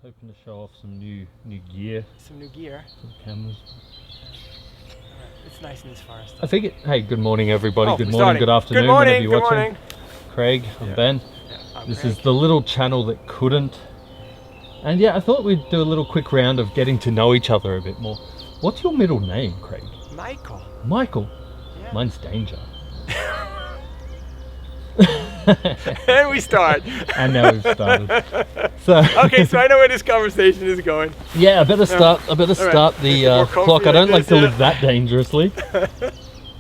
hoping to show off some new gear. Some new gear. Some cameras. It's nice in this forest. I think hey, good morning everybody. Oh, good we're morning, starting. good afternoon, Good morning, whenever you're good watching. morning. Craig, I'm Ben. Yeah, I'm This Craig. is the little channel that couldn't. And yeah, I thought we'd do a little quick round of getting to know each other a bit more. What's your middle name, Craig? Michael. Michael. Yeah. Mine's Danger. And we start. And now we've started. So Okay, so I know where this conversation is going. yeah, I better start. I better All right. start the More comfy clock. I don't like like to this, live that dangerously.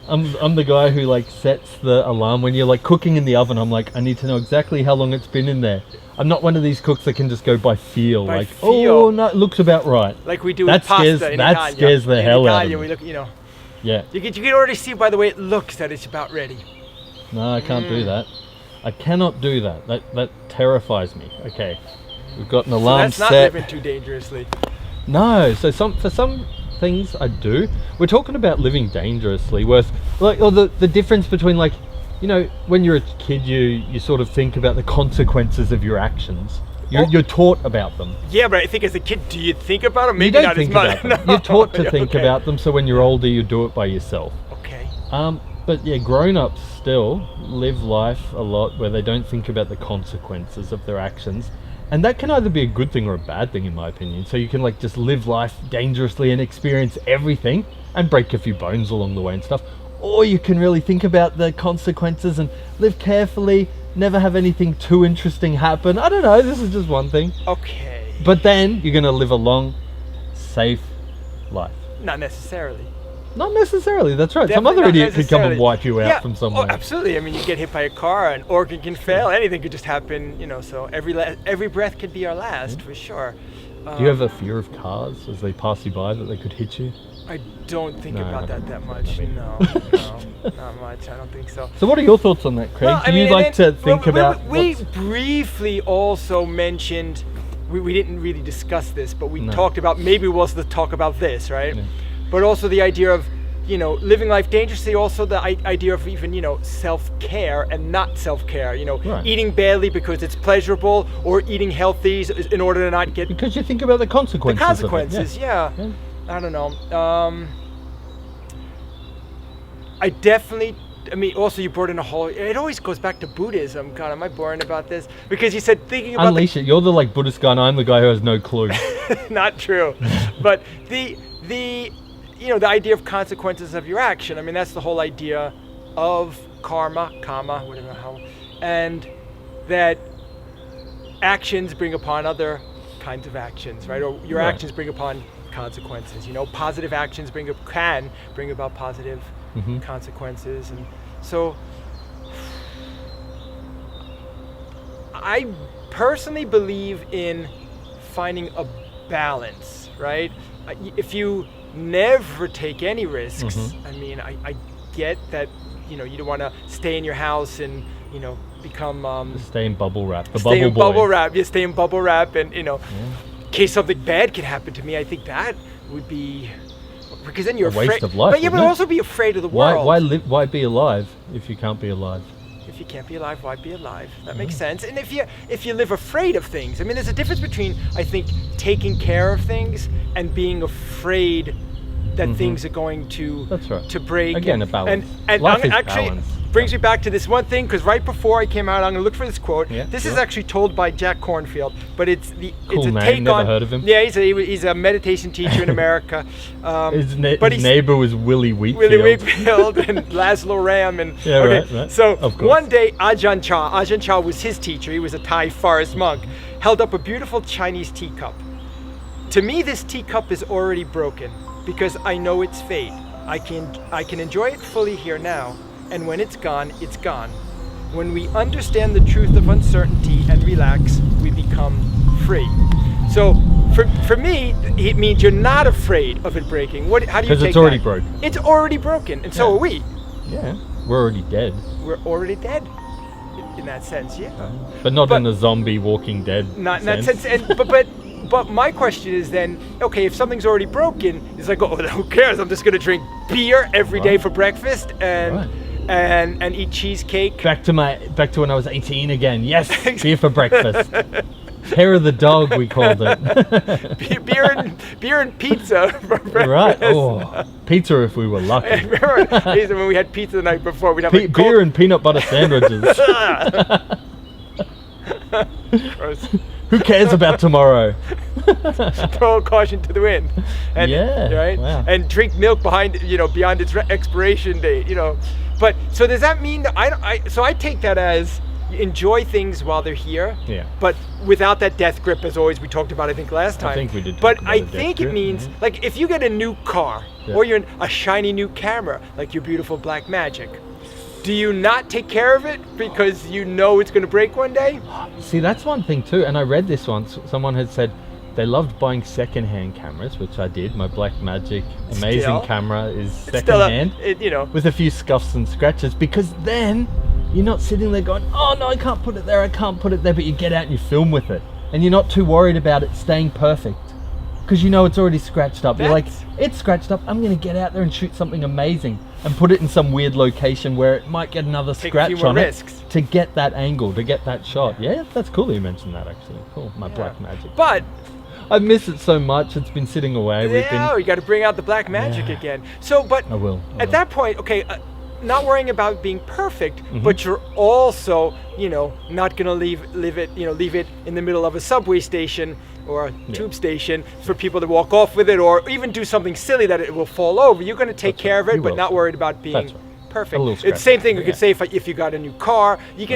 I'm the guy who like sets the alarm when you're like cooking in the oven. I'm like, I need to know exactly how long it's been in there. I'm not one of these cooks that can just go by feel. By like, feel. oh no, it looks about right. Like we do That with pasta scares- in that Italian. scares the in hell out of Italian, me. we look, you know, Yeah. you can already see by the way it looks that it's about ready. No, I can't do that. I cannot do that. That terrifies me. Okay, we've got an So alarm that's not set. living too dangerously. No, so for some things I do. We're talking about living dangerously. Worth like, or the difference between like, you know, when you're a kid, you sort of think about the consequences of your actions. You're taught about them. Yeah, but I think as a kid, do you think about them? You Maybe don't not think as much. about them. No. You're taught to think Okay. about them. So when you're older, you do it by yourself. Okay. But yeah, grown-ups still live life a lot where they don't think about the consequences of their actions. And that can either be a good thing or a bad thing in my opinion. So you can like just live life dangerously and experience everything and break a few bones along the way and stuff. Or you can really think about the consequences and live carefully, never have anything too interesting happen. I don't know, this is just one thing. Okay. But then you're going to live a long, safe life. Not necessarily. Not necessarily, that's right. Some Definitely other not idiot could come and necessarily. wipe you out Yeah. from somewhere. Oh, absolutely. I mean, you get hit by a car, an organ can fail, anything could just happen, you know, so every breath could be our last, for sure. Do you have a fear of cars as they pass you by that they could hit you? I don't think No, about that much. I mean- No, not much. I don't think so. So what are your thoughts on that, Craig? Well, I Do you mean, like and to then- think well, about We what's- briefly also mentioned, we didn't really discuss this, but we No. talked about, maybe we'll also talk about this, right? Yeah. But also the idea of, you know, living life dangerously, also the idea of even, you know, self-care and not self-care, you know, Right. eating badly because it's pleasurable or eating healthy in order to not get Because you think about the the consequences. consequences, Of it. yeah. Yeah. I don't know. I definitely, I mean, also you brought in a whole, it always goes back to Buddhism. God, am I boring about this? Because you said thinking about Unleash it. You're the like Buddhist guy and I'm the guy who has no clue. not true. But the you know, the idea of consequences of your action. I mean, that's the whole idea of karma, whatever, how, and that actions bring upon other kinds of actions, right? Or your Right. actions bring upon consequences. You know, positive actions can bring about positive consequences, and so I personally believe in finding a balance, right? If you never take any risks, I mean, I get that, you know, you don't want to stay in your house and, you know, become Stay in bubble wrap. The stay bubble in boy. bubble wrap. You stay in bubble wrap, and you know, in case something bad could happen to me, I think that would be, because then you're A waste afraid. of life, But yeah, but wouldn't it? also be afraid of the Why world. why live? Why be alive if you can't be alive? If you can't be alive, why be alive? That makes sense. And if you live afraid of things, I mean, there's a difference between, I think, taking care of things and being afraid that things are going to That's right. to break. Again, a balance. And Life is actually balance. brings me back to this one thing, because right before I came out, I'm gonna look for this quote. Yeah, this is sure. actually told by Jack Kornfield, but it's Cool a name, take never on. heard of him. Yeah, he's a meditation teacher in America. His but his he's- neighbor was Willie Wheatfield. Willie Wakefield and Laszlo Ram and Yeah, okay, right. So Of course. one day Ajahn Chah was his teacher. He was a Thai forest monk. Held up a beautiful Chinese teacup. To me, this teacup is already broken because I know its fate. I can enjoy it fully here now, and when it's gone, it's gone. When we understand the truth of uncertainty and relax, we become free. So for me, it means you're not afraid of it breaking. How do you take that? Because it's already broken. It's already broken, and so Yeah. are we. Yeah, we're already dead. We're already dead, in that sense, yeah. But not But- in a zombie Walking Dead Not in that sense. And, but my question is then, okay, if something's already broken, it's like, oh, who cares? I'm just gonna drink beer every day Right. for breakfast and Right. and eat cheesecake. Back to when I was 18 again. Yes, beer for breakfast. Hair of the dog, we called it. beer and pizza for breakfast. Right. Oh, pizza if we were lucky. Remember when we had pizza the night before? We'd have like Beer and peanut butter sandwiches. Gross. Who cares about tomorrow? Throw caution to the wind. And, Yeah, right. wow. And drink milk beyond its expiration date. But so does that mean that I take that as enjoy things while they're here. Yeah. But without that death grip, as always, we talked about, I think, last time. I think we did. But talk I about the think death it grip, means, yeah. like, if you get a new car Yeah. or you're in a shiny new camera, like your beautiful Black Magic, do you not take care of it because you know it's going to break one day? See, that's one thing too. And I read this once. Someone had said they loved buying second-hand cameras, which I did. My Black Magic amazing Still, camera is It's still second-hand, with a few scuffs and scratches, because then you're not sitting there going, oh no, I can't put it there, I can't put it there, but you get out and you film with it. And you're not too worried about it staying perfect, because you know it's already scratched up. You're like, it's scratched up, I'm going to get out there and shoot something amazing and put it in some weird location where it might get another scratch on it to get that angle, to get that shot. Yeah, that's cool that you mentioned that, actually. Cool, my Black Magic. But I miss it so much. It's been sitting away. you got to bring out the Black Magic again. So, but I will. At that point, okay, not worrying about being perfect, Mm-hmm. but you're also, not going to leave it in the middle of a subway station or a tube station for people to walk off with it, or even do something silly that it will fall over. You're going to take care of it, but not worried about being perfect. A little It's the same thing. You scratch, could say if you got a new car, you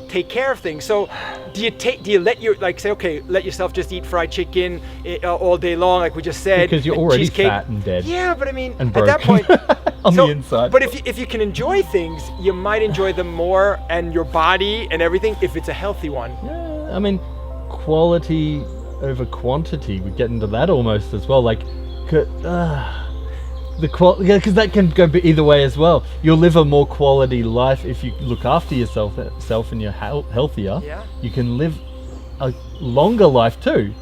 take care of things. So do you let let yourself just eat fried chicken all day long, like we just said? Because you're and already cheesecake? fat and dead. Yeah, but I mean, And at that broken. point, on the inside. But if you can enjoy things, you might enjoy them more, and your body and everything, if it's a healthy one. Yeah, I mean, quality over quantity. We get into that almost as well. Like, because that can go either way as well. You'll live a more quality life if you look after yourself and you're healthier. Yeah. You can live a longer life too,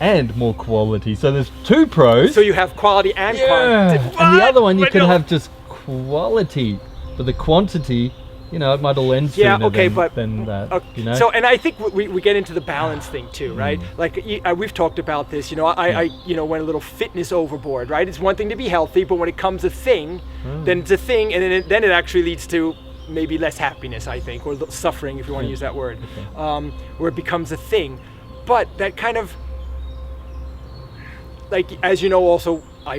and more quality. So there's two pros. So you have quality and quantity. And the other one, you can have just quality, but the quantity, it might all end sooner than that. So, and I think we get into the balance thing too, right? Like we've talked about this. I went a little fitness overboard, right? It's one thing to be healthy, but when it comes a thing, then it's a thing, and then it actually leads to maybe less happiness, I think, or suffering, if you want to use that word, where it becomes a thing. But that kind of, like, as you know, also I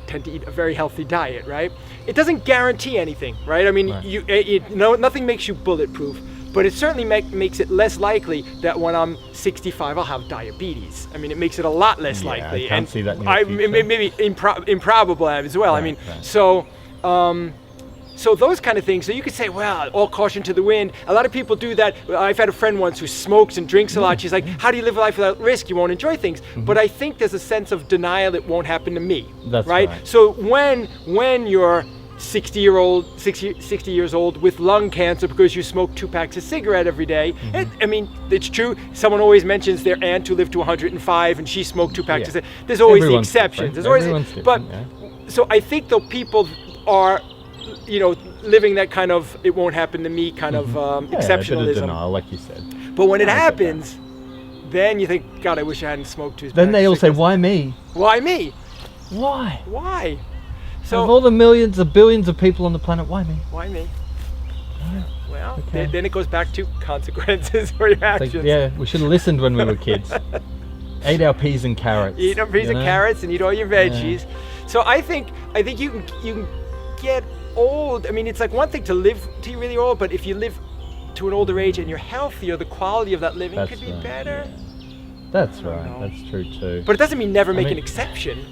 tend to eat a very healthy diet, right? It doesn't guarantee anything, right? I mean, nothing makes you bulletproof, but it certainly makes it less likely that when I'm 65 I'll have diabetes. I mean, it makes it a lot less likely. I can't see that in the future. Maybe improbable as well. I mean, so those kind of things. So you could say, well, all caution to the wind. A lot of people do that. I've had a friend once who smokes and drinks a lot. She's like, how do you live a life without risk? You won't enjoy things. But I think there's a sense of denial it won't happen to me. That's right. So when you're 60 years old with lung cancer because you smoke 2 packs of cigarette every day. I mean, it's true. Someone always mentions their aunt who lived to 105 and she smoked 2 packs of cigarette. There's always the exceptions. There's always, but so I think though people are, living that kind of it won't happen to me kind of exceptionalism. A bit of denial, like you said. But when it happens, then you think, God, I wish I hadn't smoked 2 packs. Then they all say, why me? Why me? Why? Why? So of all the millions of billions of people on the planet, why me? Why me? Well, then it goes back to consequences for your actions. We should have listened when we were kids. Ate our peas and carrots. Eat our peas and carrots and eat all your veggies. So I think you can get old. I mean, it's like one thing to live to really old, but if you live to an older age and you're healthier, the quality of that living could be better. That's right. That's true too. But it doesn't mean never make an exception.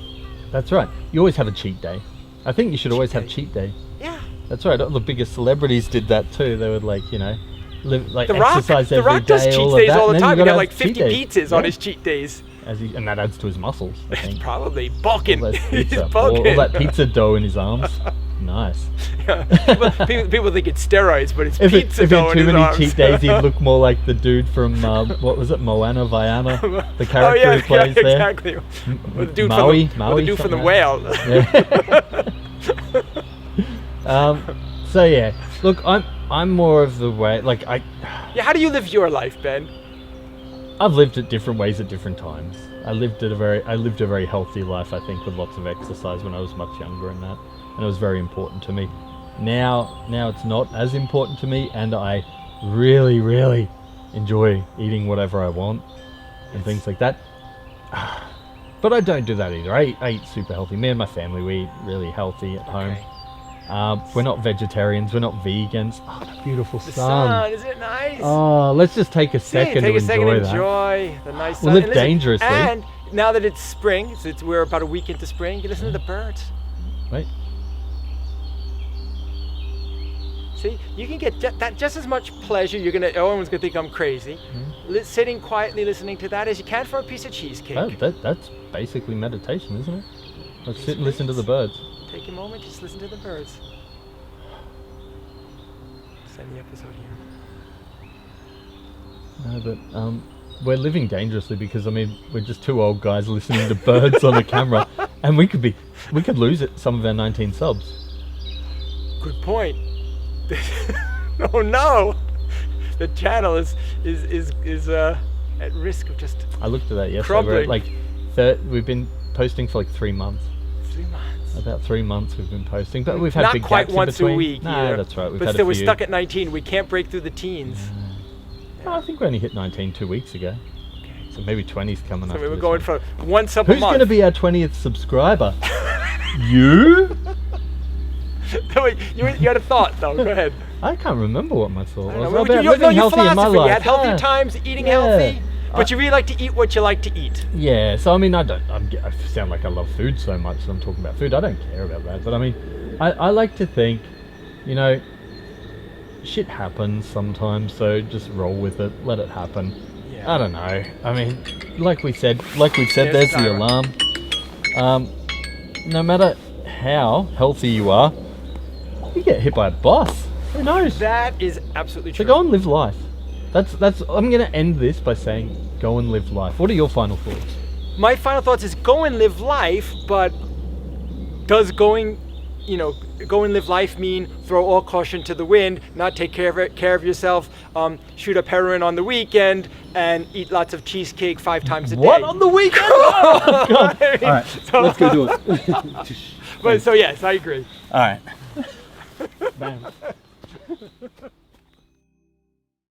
That's right. You always have a cheat day. I think you should always have cheat day. Yeah. That's right. All the biggest celebrities did that too. They would live The Rock, exercise The every Rock does day, cheat all days of that, all the and then time. you He got gotta like have 50 cheat days. pizzas on his cheat days. And that adds to his muscles, I think. Probably bulking. All He's all bulking. that pizza dough in his arms. Nice. People think it's steroids, but it's If pizza he dough had in too his many arms. cheat days, he'd look more like the dude from what was it, Moana Vaiana, the character who plays there. Exactly. Or the dude Maui, from the something whale. So yeah, look, I'm more of the way, like Yeah, how do you live your life, Ben? I've lived it different ways at different times. I lived a very healthy life, I think, with lots of exercise when I was much younger and that, and it was very important to me. Now it's not as important to me, and I really, really enjoy eating whatever I want and things like that. But I don't do that either. I eat super healthy. Me and my family, we eat really healthy at home. We're not vegetarians. We're not vegans. Oh, the beautiful The sun. sun, isn't it nice? Oh, let's just take a second to enjoy that. Enjoy the nice sun. We'll live And listen, dangerously. And now that it's spring, we're about a week into spring, you listen to the birds. Wait. See, you can get that just as much pleasure. Everyone's gonna think I'm crazy. Sitting quietly listening to that as you can for a piece of cheesecake. That's basically meditation, isn't it? Let's sit and listen to the birds. Take a moment, just listen to the birds. Just end the episode here. No, but we're living dangerously because we're just two old guys listening to birds on a camera, and we could lose some of our 19 subs. Good point. Oh no! The channel is at risk of just. I looked at that yesterday. Crumbling. We're at we've been posting for like 3 months. 3 months. About 3 months we've been posting, but we've had Not big quite gaps once in between. a week. No, either. that's right. We've but had still, a we're few. stuck at 19. We can't break through the teens. Oh, I think we only hit 19 2 weeks ago. Okay. So maybe 20's coming So up. we were going for one sub a Who's month. going to be our 20th subscriber? You? Wait, you had a thought though. Go ahead. I can't remember what my thought was. Well, About your living healthy in my philosophy. You life. had healthy Yeah. times, eating Yeah. healthy, but you really like to eat what you like to eat. Yeah, so I sound like I love food so much that I'm talking about food. I don't care about that, but I like to think, shit happens sometimes, so just roll with it, let it happen. Yeah. I don't know. Like we've said, there's the alarm. No matter how healthy you are, you get hit by a bus. Who knows? That is absolutely So true. go and live life. That's. I'm gonna end this by saying, go and live life. What are your final thoughts? My final thoughts is go and live life, but does go and live life mean throw all caution to the wind, not take care of yourself, shoot up heroin on the weekend, and eat lots of cheesecake 5 times a day? What on the weekend? Oh, God. All right, let's go do it. But so yes, I agree. All right. Bam.